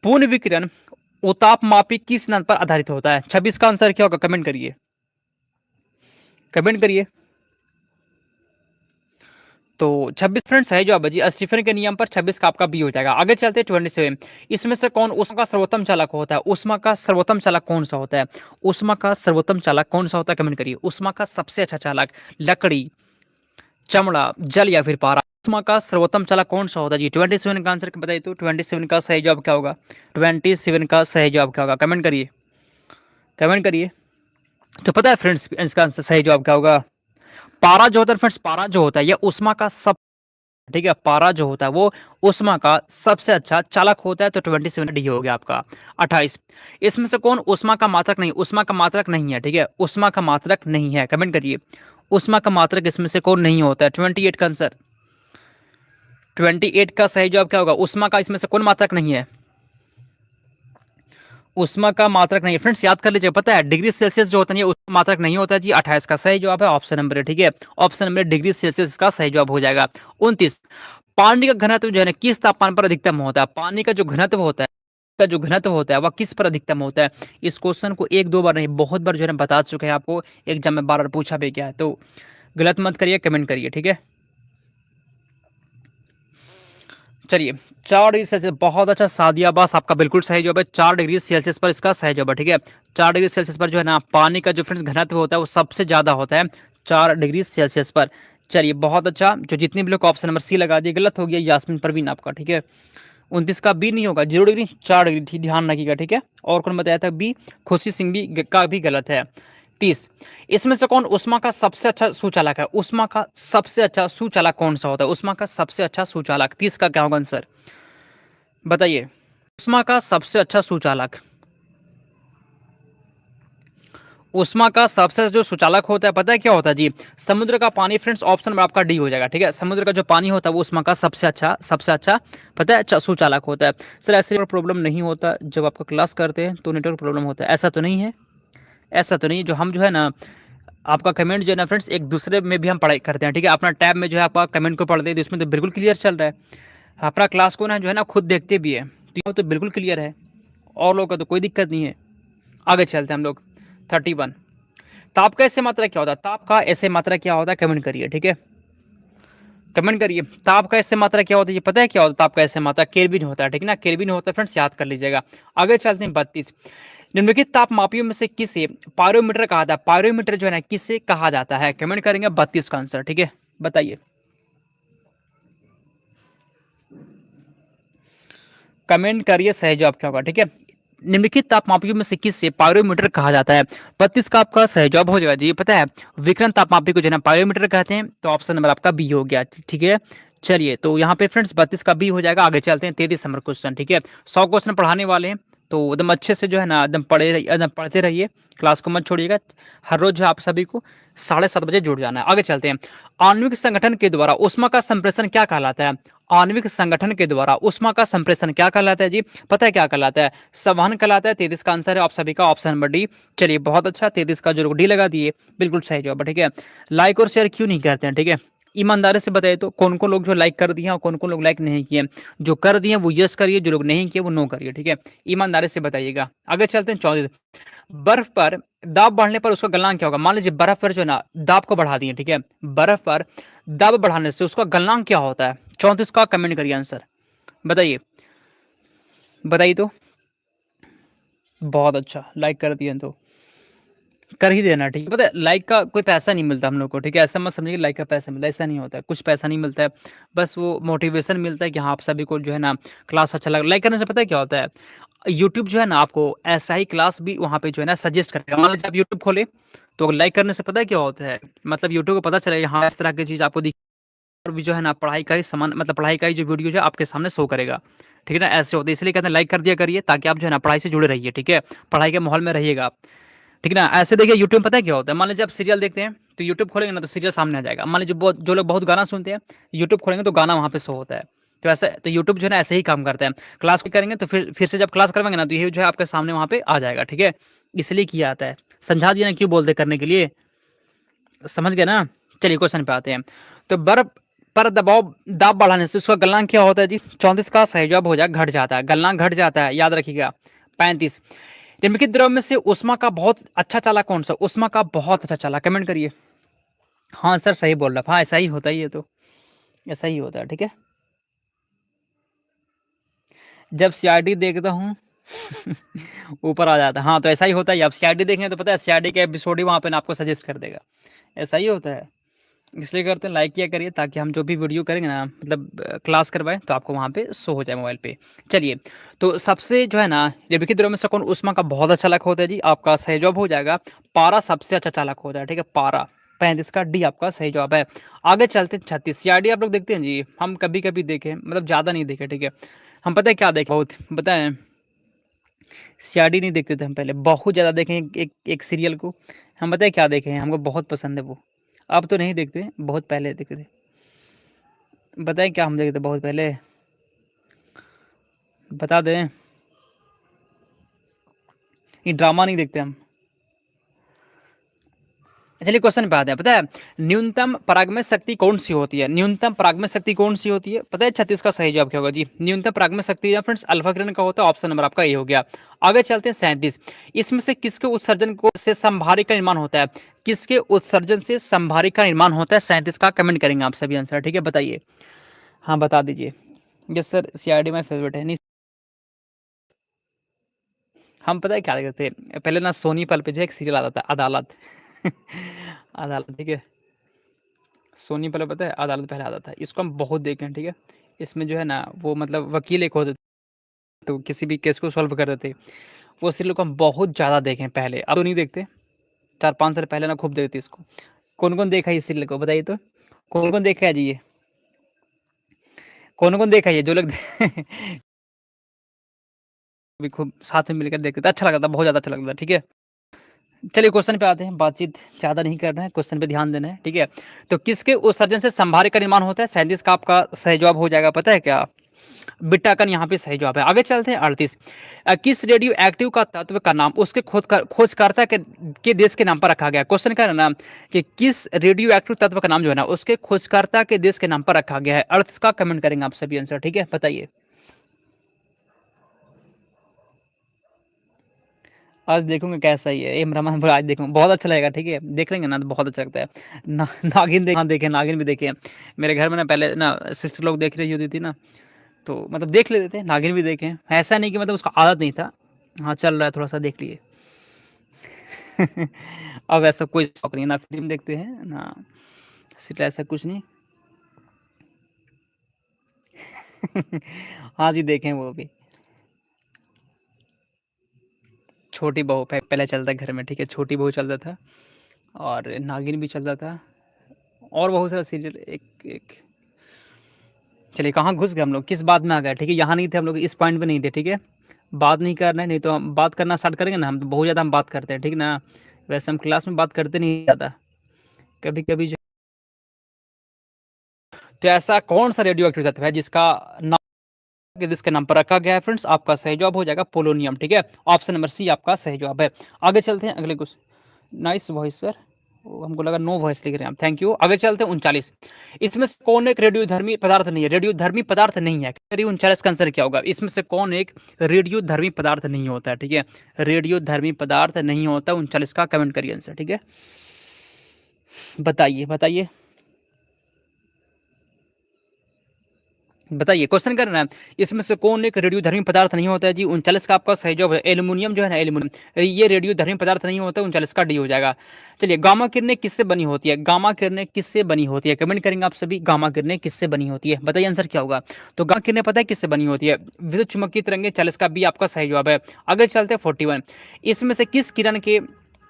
पूर्ण विकिरण उतापमापी किस सिद्धांत पर आधारित होता है? 26 का आंसर क्या होगा? कमेंट करिए, कमेंट करिए। तो 26 फ्रेंड्स सही जवाब है जी, स्टीफन के नियम पर। 26 का आपका बी हो जाएगा। आगे चलते हैं 27। इसमें से कौन उष्मा का सर्वोत्तम चालक होता है? उष्मा का सर्वोत्तम चालक कौन सा होता है? उष्मा का सर्वोत्तम चालक कौन सा होता है? कमेंट करिए। उष्मा का सबसे अच्छा चालक लकड़ी, चमड़ा, जल या फिर पारा? उष्मा का सर्वोत्तम चालक कौन सा होता है जी? 27 का आंसर बताइए तो 27 का सही जवाब क्या होगा? 27 का सही जवाब क्या होगा? कमेंट करिए, कमेंट करिए। तो पता है फ्रेंड्स इसका आंसर सही जवाब क्या होगा? पारा जो होता है फ्रेंड्स, पारा जो होता है ये उष्मा का सब, ठीक है, पारा जो होता है वो उष्मा का सबसे अच्छा चालक होता है। तो 27 डी हो गया आपका। 28, इसमें से कौन उष्मा का मात्रक नहीं? उष्मा का मात्रक नहीं है, ठीक है, उष्मा का मात्रक नहीं है। कमेंट करिए, उष्मा का मात्रक इसमें से कौन नहीं होता है? 28 का आंसर, 28 का सही जवाब क्या होगा? उष्मा का इसमें से कौन मात्रक नहीं है? उष्मा का मात्रक नहीं है फ्रेंड्स, याद कर लीजिए। पता है डिग्री सेल्सियस जो होता है ये उसका मात्रक नहीं होता है जी। 28 का सही जवाब है ऑप्शन नंबर, ठीक है, ऑप्शन नंबर डिग्री सेल्सियस का सही जवाब हो जाएगा। 29, पानी का घनत्व जो है ना किस तापमान पर अधिकतम होता है? पानी का जो घनत्व होता है, का जो घनत्व होता है वह किस पर अधिकतम होता है? इस क्वेश्चन को एक दो बार नहीं बहुत बार जो है बता चुके हैं आपको, एग्जाम में बार बार पूछा भी गया है। तो गलत मत करिए, कमेंट करिए, ठीक है। चलिए 4 डिग्री सेल्सियस, बहुत अच्छा सादिया अब्बास, आपका बिल्कुल सही जवाब है। 4 डिग्री सेल्सियस पर इसका सही जवाब है, ठीक है। 4 डिग्री सेल्सियस पर जो है ना पानी का जो फ्रेंड्स घनत्व होता है वो सबसे ज्यादा होता है 4 डिग्री सेल्सियस पर। चलिए बहुत अच्छा, जो जितने भी लोग ऑप्शन नंबर सी लगा दिए गलत हो गया यास्मीन परवीन आपका, ठीक है। 29 का बी नहीं होगा, 0 डिग्री, 4 डिग्री, ध्यान रखिएगा, ठीक है। और कौन बताया था बी? खुशी सिंह भी का भी गलत है। 30, इसमें से कौन उष्मा का सबसे अच्छा सुचालक है? उष्मा का सबसे अच्छा सुचालक कौन सा होता है? उष्मा का सबसे अच्छा सुचालक 30 का क्या होगा आंसर? बताइए, उष्मा का सबसे अच्छा सुचालक, उष्मा का सबसे जो सुचालक होता है पता है क्या होता है जी? समुद्र का पानी फ्रेंड्स, ऑप्शन में आपका डी हो जाएगा, ठीक है। समुद्र का जो पानी होता है वो उष्मा का सबसे अच्छा पता है सुचालक होता है। सर ऐसे प्रॉब्लम नहीं होता जब आपका क्लास करते हैं तो नेटवर्क प्रॉब्लम होता है? ऐसा तो नहीं है, ऐसा तो नहीं। जो हम जो है ना आपका कमेंट जो है ना फ्रेंड्स एक दूसरे में भी हम पढ़ाई करते हैं, ठीक है। अपना टैब में जो है आपका कमेंट को पढ़ते हैं तो इसमें तो बिल्कुल क्लियर चल रहा है। अपना क्लास को ना जो है ना खुद देखते भी है तो बिल्कुल क्लियर है, और लोग का तो कोई दिक्कत नहीं है। आगे चलते हैं हम लोग। 31, ताप का ऐसे मात्रा क्या होता है? ताप का ऐसे मात्रा क्या होता है? कमेंट करिए, ठीक है, कमेंट करिए। ताप का ऐसे मात्रा क्या होता है? ये पता है क्या होता है? ताप का ऐसे मात्रा केल्विन होता है, ठीक है ना, केल्विन होता है फ्रेंड्स, याद कर लीजिएगा। आगे चलते हैं 32, निम्नलिखित तापमापियों में से किसे पायरोमीटर कहा जाता है? पायरोमीटर जो है ना किसे कहा जाता है? कमेंट करेंगे 32 का आंसर, ठीक है, बताइए, कमेंट करिए सही जवाब क्या होगा, ठीक है। निम्नलिखित तापमापियों में से किसे पायरोमीटर कहा जाता है? 32 का आपका सही जवाब हो जाएगा जी। पता है विकिरण तापमापी को जो है ना पायरोमीटर कहते हैं। तो ऑप्शन नंबर आपका बी हो गया, ठीक है। चलिए तो यहाँ पे फ्रेंड्स 32 का बी हो जाएगा। आगे चलते हैं 33 नंबर क्वेश्चन, ठीक है। 100 क्वेश्चन पढ़ाने वाले हैं तो एकदम अच्छे से जो है ना एकदम पढ़े रहिए, एकदम पढ़ते रहिए, क्लास को मत छोड़िएगा। हर रोज जो आप सभी को 7:30 बजे जुड़ जाना है। आगे चलते हैं, आणविक संगठन के द्वारा उष्मा का संप्रेषण क्या कहलाता है? आणविक संगठन के द्वारा उष्मा का संप्रेषण क्या कहलाता है जी? पता है क्या कहलाता है? संवहन कहलाता है। 33 का आंसर है आप सभी का ऑप्शन नंबर डी। चलिए बहुत अच्छा, 33 का जो डी लगा दिए बिल्कुल सही जवाब है, ठीक है। लाइक और शेयर क्यों नहीं करते हैं, ठीक है, ईमानदारी से बताइए तो कौन कौन लोग जो लाइक कर दिए और कौन कौन लोग लाइक नहीं किए? जो कर दिए वो यस करिए, जो लोग नहीं किए वो नो करिए, ठीक है, ईमानदारी से बताइएगा। आगे चलते हैं 34, बर्फ पर दाब बढ़ने पर उसका गलनांक क्या होगा? मान लीजिए बर्फ पर जो है ना दाब को बढ़ा दिए, ठीक है, बर्फ पर दाब बढ़ाने से उसका गलनांक क्या होता है? 34 का कमेंट करिए आंसर, बताइए, बताइए तो। बहुत अच्छा, लाइक कर दिए तो कर ही देना, ठीक है। पता है लाइक का कोई पैसा नहीं मिलता हम लोग को, ठीक है, ऐसा मत समझिए लाइक का पैसा मिलता है, ऐसा नहीं होता है, कुछ पैसा नहीं मिलता है। बस वो मोटिवेशन मिलता है कि हाँ आप सभी को जो है ना क्लास अच्छा लगा। लाइक करने से पता है क्या होता है? यूट्यूब जो है ना आपको ऐसा ही क्लास भी वहाँ पे जो है ना सजेस्ट करेगा। मान लीजिए आप यूट्यूब खोले तो लाइक करने से पता है क्या होता है? मतलब यूट्यूब को पता चलेगा हाँ इस तरह की चीज़ आपको दिख, और भी जो है ना पढ़ाई का ही सामान, मतलब पढ़ाई का ही जो वीडियो है आपके सामने शो करेगा, ठीक है ना, ऐसे होता है। इसलिए कहते हैं लाइक कर दिया करिए ताकि आप जो है ना पढ़ाई से जुड़े रहिए, ठीक है, पढ़ाई के माहौल में रहिएगा आप, ठीक है ना। ऐसे देखिए यूट्यूब पता है क्या होता है? मान लीजिए आप सीरियल देखते हैं तो यूट्यूब खोलेंगे ना तो सीरियल सामने आ जाएगा। मान लीजिए जो लोग बहुत गाना सुनते हैं यूट्यूब खोलेंगे तो गाना वहाँ पे शो होता है। तो ऐसे तो यूट्यूब जो है ना ऐसे ही काम करता है। क्लास को करेंगे तो फिर से जब क्लास करवाएंगे ना तो ये जो है आपके सामने वहाँ पे आ जाएगा, ठीक है, इसलिए किया आता है। समझा दिया ना क्यों बोलते करने के लिए, समझ गए ना। चलिए क्वेश्चन पे आते हैं। तो बर्फ पर दबाव दाब बढ़ाने से उसका गलनांक क्या होता है जी? 34 का सही जवाब हो जाएगा, घट जाता है, गलनांक घट जाता है, याद रखिएगा। 35 निम्नलिखित द्रव में से उष्मा का बहुत अच्छा चालक कौन सा? उष्मा का बहुत अच्छा चालक, कमेंट करिए। हाँ सर सही बोल रहा, हाँ ऐसा ही होता है, ये तो ऐसा ही होता है, ठीक है। जब सीआरडी देखता हूँ ऊपर आ जाता है, हाँ तो ऐसा ही होता है। आप सीआरडी देखें तो पता है सीआरडी का एपिसोड ही वहाँ पे आपको सजेस्ट कर देगा, ऐसा ही होता है। इसलिए करते हैं, लाइक किया करिए ताकि हम जो भी वीडियो करेंगे ना, मतलब क्लास करवाएं तो आपको वहाँ पे शो हो जाए मोबाइल पे। चलिए, तो सबसे जो है ना निम्नलिखित द्रव्यों में से कौन उष्मा का बहुत अच्छा चालक होता है जी? आपका सही जवाब हो जाएगा पारा सबसे अच्छा चालक होता है, ठीक है, पारा। 35 का डी आपका सही जवाब है। आगे चलते 36 सीआरडी आप लोग देखते हैं जी? हम कभी कभी देखे, मतलब ज़्यादा नहीं देखे, ठीक है। हम पता है क्या देखे, बहुत बताएं, सीआरडी नहीं देखते थे हम पहले, बहुत ज़्यादा देखे एक सीरियल को। हम बताए क्या देखे हैं, हमको बहुत पसंद है वो। अब तो नहीं देखते, बहुत पहले देखते थे। बताएं क्या हम देखते थे बहुत पहले, बता दें। ये ड्रामा नहीं देखते हम। चलिए क्वेश्चन पे आते हैं। पता है न्यूनतम परागमय शक्ति कौन सी होती है? न्यूनतम परागमय शक्ति कौन सी होती है? पता है 36 का सही जवाब क्या होगा जी? न्यूनतम परागमय शक्ति फ्रेंड्स अल्फा किरण का होता है, ऑप्शन नंबर आपका ये हो गया। आगे चलते हैं 37। इसमें से किसके उत्सर्जन को से संभारी का निर्माण होता है? किसके उत्सर्जन से संभारी का निर्माण होता है? 37 का कमेंट करेंगे आप सभी आंसर, ठीक है, बताइए। हाँ बता दीजिए। Yes sir, CRD my favourite है। नहीं, हम पता है क्या करते थे पहले ना, सोनी पल पे जो एक सीरियल आता था अदालत अदालत, ठीक है, सोनी पहले पता है अदालत पहले आता था, इसको हम बहुत देखे हैं, ठीक है। इसमें जो है ना वो मतलब वकील एक होते थे, तो किसी भी केस को सॉल्व कर देते। वो सीरियल को हम बहुत ज़्यादा देखे हैं पहले, अब तो नहीं देखते। 4-5 साल पहले ना खूब देखते इसको। कौन कौन देखा है इस सीरियल को, बताइए तो। कौन कौन देखा है जी ये? कौन कौन देखा है ये जो लोग भी खूब साथ में मिलकर देखते थे, अच्छा लगता था, बहुत ज़्यादा अच्छा लगता था, ठीक है। चलिए क्वेश्चन पे आते हैं, बातचीत ज़्यादा नहीं करना है, क्वेश्चन पे ध्यान देना है, ठीक है। तो किसके उत्सर्जन से संभारी का निर्माण होता है? 37 का आपका सही जवाब हो जाएगा, पता है क्या? बिट्टाकन यहाँ पे सही जवाब है। आगे चलते हैं 38। किस रेडियो एक्टिव का तत्व का नाम उसके खोजकर्ता के देश के नाम पर रखा गया? क्वेश्चन का नाम कि किस रेडियो एक्टिव तत्व का नाम जो है ना उसके खोजकर्ता के देश के नाम पर रखा गया है। अर्थ का कमेंट करेंगे आप सभी आंसर, ठीक है, बताइए। आज देखूंगा कैसा ही है, इमरान पर आज देखूंगा, बहुत अच्छा लगेगा, ठीक है, देख लेंगे ना तो बहुत अच्छा लगता है। नागिन हाँ देखे, नागिन भी देखे। मेरे घर में ना पहले ना सिस्टर लोग देख रही होती थी ना, तो मतलब देख लेते थे, नागिन भी देखे। ऐसा नहीं कि मतलब उसका आदत नहीं था, हाँ चल रहा है थोड़ा सा देख लिए। अब ऐसा कोई शौक नहीं, ना फिल्म देखते हैं ना सिर्फ, ऐसा कुछ नहीं। हाँ जी देखें वो भी। छोटी बहू पहले चलता घर में, ठीक है, छोटी बहू चलता था, और नागिन भी चलता था, और बहुत सारा सीरियल एक एक। चलिए कहाँ घुस गए हम लोग, किस बात में आ गए, ठीक है, यहाँ नहीं थे हम लोग, इस पॉइंट पे नहीं थे, ठीक है। बात नहीं करना है, नहीं तो हम बात करना स्टार्ट करेंगे ना, हम तो बहुत ज़्यादा हम बात करते हैं, ठीक ना। वैसे हम क्लास में बात करते नहीं ज़्यादा, कभी कभी जो। तो ऐसा कौन सा रेडियो एक्टिव तत्व है जिसका नाम जिसके नाम पर रखा गया है? फ्रेंड्स आपका सही जवाब हो जाएगा पोलोनियम, ठीक है, ऑप्शन नंबर सी आपका सही जवाब है। आगे चलते हैं अगले कुछ। नाइस वॉइस सर, हमको लगा नो वॉइस लिख रहे हैं आप, थैंक यू। आगे चलते हैं 39। इसमें से कौन एक रेडियोधर्मी पदार्थ नहीं है? रेडियोधर्मी पदार्थ नहीं है, 39 का आंसर क्या होगा? इसमें से कौन एक रेडियोधर्मी पदार्थ नहीं होता है, ठीक है, रेडियोधर्मी पदार्थ नहीं होता। 39 का कमेंट करिए आंसर, ठीक है, बताइए बताइए बताइए, क्वेश्चन करना है। इसमें से कौन एक रेडियोधर्मी पदार्थ नहीं होता है जी? 39 का आपका सही जवाब है एल्युमिनियम, जो है ना एल्युमिनियम, ये रेडियोधर्मी पदार्थ नहीं होता है। 39 का डी हो जाएगा। चलिए गामा किरणें किससे बनी होती है? गामा किरणें किससे बनी होती है? कमेंट करेंगे आप सभी, गामा किरणें किससे बनी होती है, बताइए आंसर क्या होगा। तो गामा किरणें पता है किससे बनी होती है? विद्युत चुम्बकीय तरंगें। 40 का बी आपका सही जवाब है। आगे चलते हैं 41। इसमें से किस किरण के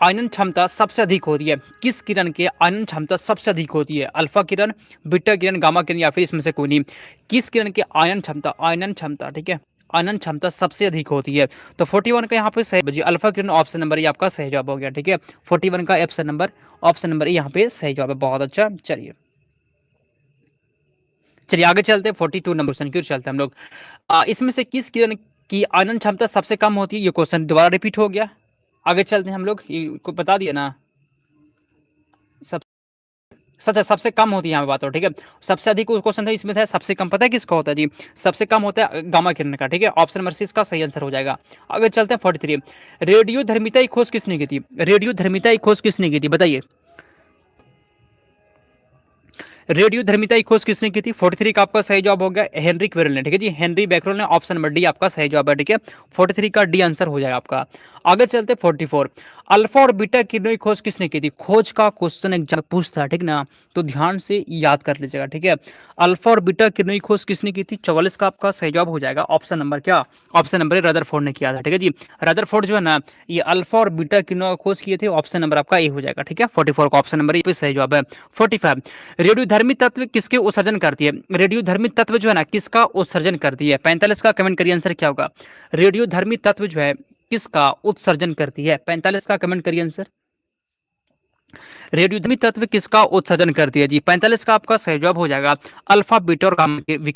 आयनन क्षमता सबसे अधिक होती है? किस किरण के आयनन क्षमता सबसे अधिक होती है? अल्फा किरण, बीटा किरण, गामा किरण, या फिर इसमें से कोई नहीं? किस किरण की आयनन क्षमता, ठीक है, आयनन क्षमता सबसे अधिक होती है? तो 41 का यहाँ पे सही बजी अल्फा किरण, ऑप्शन नंबर ये आपका सही जवाब हो गया, ठीक है। 41 का ऑप्शन नंबर यहाँ पे सही जवाब है, बहुत अच्छा। चलिए चलिए आगे चलते हैं 42 नंबर क्वेश्चन की ओर चलते हैं हम लोग। इसमें से किस किरण की आयनन क्षमता सबसे कम होती है? ये क्वेश्चन दोबारा रिपीट हो गया। आगे चलते हैं हम लोग, ये को बता दिया ना सब। सच है, सबसे कम होती है यहाँ पे बात हो, ठीक है। सबसे अधिक क्वेश्चन था इसमें था, सबसे कम पता है किसका होता है जी? सबसे कम होता है गामा किरण का, ठीक है। ऑप्शन नंबर सी इसका सही आंसर हो जाएगा। आगे चलते हैं 43। रेडियो धर्मिता की खोज किसने की थी? रेडियो धर्मिता की खोज किसने की थी, बताइए। रेडियो धर्मिता की खोज किसने की थी? 43 का आपका सही जवाब हो गया हेनरी क्वेरल ने, ठीक है जी, हेनरी बैकरल ने। ऑप्शन नंबर डी आपका सही जवाब है, ठीक है। 43 का डी आंसर हो जाएगा आपका। आगे चलते 44। अल्फा और बीटा किरणों की खोज किसने की थी? खोज का क्वेश्चन एग्जाम पूछता है, ठीक ना, तो ध्यान से याद कर लीजिएगा, ठीक है। अल्फा और बीटा किरणों की खोज किसने की थी? 44 का आपका सही जवाब हो जाएगा। ऑप्शन नंबर क्या? ऑप्शन नंबर रदरफोर्ड ने किया था, ठीक है जी। रदरफोर्ड जो है ना, ये अल्फा और बीटा किरणों का खोज किए थे। ऑप्शन नंबर आपका ए हो जाएगा, ठीक है। 44 का ऑप्शन नंबर ए पे सही जवाब है। 45। रेडियोधर्मी तत्व किसके उत्सर्जन करती है? रेडियोधर्मी तत्व जो है ना, किसका उत्सर्जन करती है? 45 का कमेंट करिए आंसर क्या होगा। रेडियोधर्मी तत्व जो है किसका उत्सर्जन करती है? 45 का कमेंट करिए आंसर। रेडियोधर्मी तत्व किसका उत्सर्जन करती है जी? 45 का आपका सही जवाब हो जाएगा अल्फा बीटा और गामा के।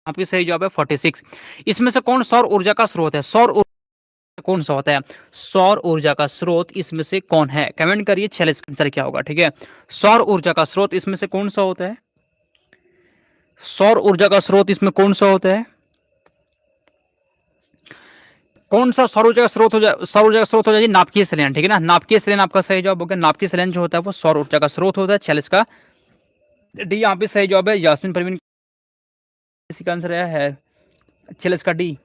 आपकी सही जवाब है 46। इसमें से कौन सौर ऊर्जा का स्रोत है? सौर ऊर्जा कौन सा होता है? सौर ऊर्जा का स्रोत इसमें से कौन है? कमेंट करिए 46 का आंसर क्या होगा, ठीक है। सौर ऊर्जा का स्रोत इसमें से कौन सा होता है? सौर ऊर्जा का स्रोत इसमें कौन सा होता है? कौन सा सौर ऊर्जा का स्रोत हो जाए? सौर ऊर्जा का स्रोत हो जाए नाभिकीय संलयन, ठीक है ना। नाभिकीय संलयन आपका सही जवाब होगा। नाभिकीय संलयन जो होता है वो सौर ऊर्जा का स्रोत होता है। 46 का डी यहाँ पे सही जवाब है। यास्मीन परवीन इसी का आंसर है 46 का डी।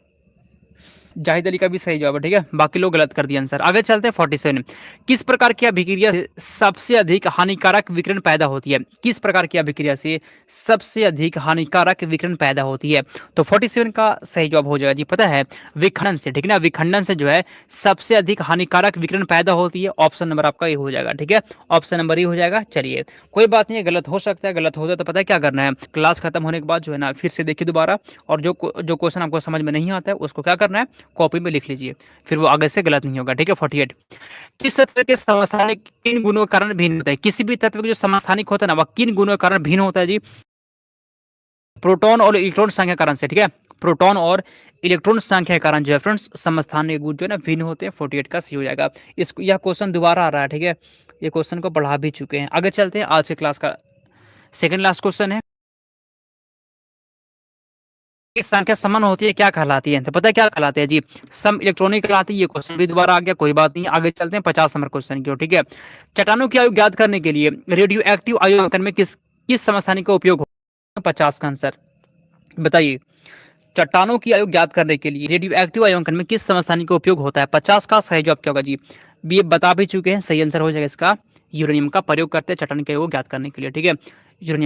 जाहिद अली का भी सही जवाब है, ठीक है। बाकी लोग गलत कर दिया आंसर। आगे चलते हैं 47। किस प्रकार की अभिक्रिया से सबसे अधिक हानिकारक विकिरण पैदा होती है? किस प्रकार की अभिक्रिया से सबसे अधिक हानिकारक विकिरण पैदा होती है? तो 47 का सही जवाब हो जाएगा जी, पता है, विखंडन से, ठीक है ना। विखंडन से जो है सबसे अधिक हानिकारक विकिरण पैदा होती है। ऑप्शन नंबर आपका ये हो जाएगा, ठीक है। ऑप्शन नंबर ये हो जाएगा। चलिए कोई बात नहीं है, गलत हो सकता है। गलत होता है तो पता है क्या करना है, क्लास खत्म होने के बाद जो है ना फिर से देखिए दोबारा, और जो क्वेश्चन आपको समझ में नहीं आता है उसको क्या करना है, कॉपी में लिख लीजिए, फिर वो आगे से गलत नहीं होगा, ठीक है। 48। किस तत्व के समस्थानिक किन गुणों के कारण भिन्न होता है? किसी भी तत्व के जो समस्थानिक होता है ना, वह किन गुणों के कारण भिन्न होता है जी? प्रोटॉन और इलेक्ट्रॉन संख्या के कारण से, ठीक है। प्रोटॉन और इलेक्ट्रॉन संख्या के कारण जो है फ्रेंड्स समस्थानिक गुण जो है ना भिन्न होते हैं। 48 का सी हो जाएगा। इस यह क्वेश्चन दोबारा आ रहा है, ठीक है। ये क्वेश्चन को पढ़ा भी चुके हैं। आगे चलते हैं, आज के क्लास का सेकंड लास्ट क्वेश्चन है। इस संख्या समान होती है क्या कहलाती है? तो पता है क्या कहलाती है जी? सम इलेक्ट्रॉनिक कहलाती है। ये क्वेश्चन भी दोबारा आ गया, कोई बात नहीं। आगे चलते हैं 50 नंबर क्वेश्चन की ओर, ठीक है। चट्टानों की आयु ज्ञात करने के लिए रेडियो एक्टिव आयु अंकन में किस किस समस्थानिक का उपयोग होगा? 50 का आंसर बताइए। चट्टानों की आयु ज्ञात करने के लिए रेडियो एक्टिव आयु अंकन में किस समस्थानिक का उपयोग होता है? 50 का सही जवाब क्या होगा जी? ये बता भी चुके हैं, सही आंसर हो जाएगा इसका यूरेनियम का प्रयोग करते हैं चट्टान की आयु ज्ञात करने के लिए, ठीक है। यूरेनियम